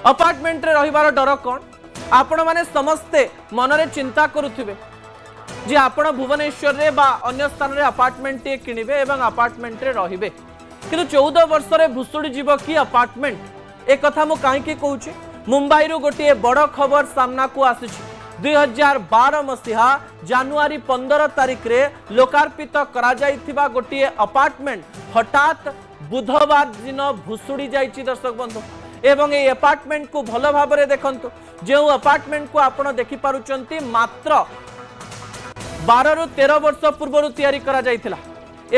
Apartment रे रहिबार डर कौन आपण माने समस्ते मनरे चिंता करुथिबे जे आपण भुवनेश्वर रे बा अन्य स्थान रे अपार्टमेंट टे किनिबे एवं अपार्टमेंट रे रहिबे किंतु 14 वर्ष रे भुसुड़ी जीव की अपार्टमेंट एक कथा मु काहे की कहूची मुंबई रो गोटे बड़ खबर सामना को आसीची 2012 मसीहा जनवरी 15 तारिख रे लोकार्पित करा जाइथिबा गोटे अपार्टमेंट हठात बुधवार दिन भुसुड़ी जाइछि दर्शक बंधु एवं ये अपार्टमेंट को भल भाव में देखंतु जो अपार्टमेंट को आपण देखि पारुचंती मात्र 12 रु 13 वर्ष पूर्व तैयारी करा जाइथिला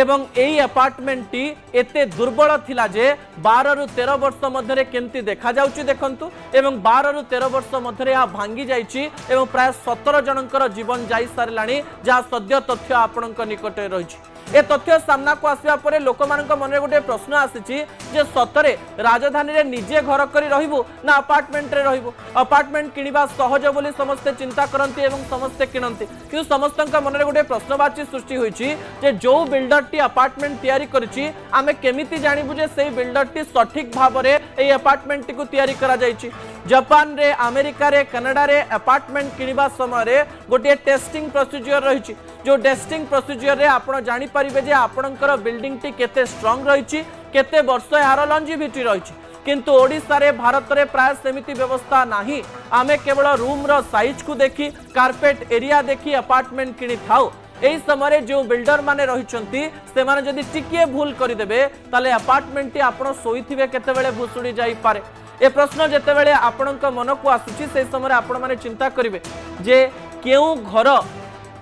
एवं यही अपार्टमेंट टी एते दुर्बल थिला जे 12 रु 13 वर्ष मध्य केमती देखा जाउची देखंतु एवं 12 रु 13 वर्ष मध्य यह भांगी जाइची एवं प्राय 17 जनकर जीवन जाई सारलाणी जहाँ सद्य तथ्य आपणक निकटे रहिछि ए तथ्य सामना को आसवा परे लोक मानक मन रे गोटे प्रश्न आसीची जे सतरे राजधानी रे निजे घर करी रहिबु ना अपार्टमेंट रे रहिबु अपार्टमेंट किनिबा सहज बोली समस्ते चिंता करंती एवं समस्ते किनंती किंतु समस्तक मन रे गोटे प्रश्नवाची सृष्टि होईची जे जो बिल्डर टी अपार्टमेंट तैयारी करिची आमे केमिति जानिबु जे सेही बिल्डर टी सठिक भाव रे एई अपार्टमेंट टी को तैयारी करा जाईची जापान रे अमेरिका रे कनाडा रे अपार्टमेंट किनिबा समय रे गोटे टेस्टिंग प्रोसीजर रहिची जो टेस्टिंग प्रोसीजर रे आपण जानि परिबे जे आपणकर बिल्डिंग टी केते स्ट्रांग रहिची केते वर्ष यार लंजिविटी रहिची किंतु ओडिसा रे भारत रे प्राय सेमिति व्यवस्था नाही आमे केवल रूम रो साइज को देखि कारपेट एरिया देखि अपार्टमेंट किनि थाउ एही समय जो बिल्डर माने रहिचंती से माने जदि टिकिए भूल करि देबे ताले अपार्टमेंट टी आपण सोईथिबे केते बेले भुसुडी जाई पारे ए प्रश्न जेते बेले आपणक मन को आसुची से समय आपण माने चिंता करिवे जे केउ घर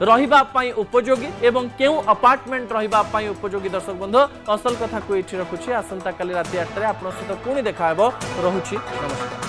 रहिबा पाई उपयोगी एवं केउ अपार्टमेंट रहिबा पाई उपयोगी दर्शक बंधु असल कथा को एठी रखुची आसंता काली राति 8 रे आपण सहित पुणी देखा हेबो रहुची नमस्कार।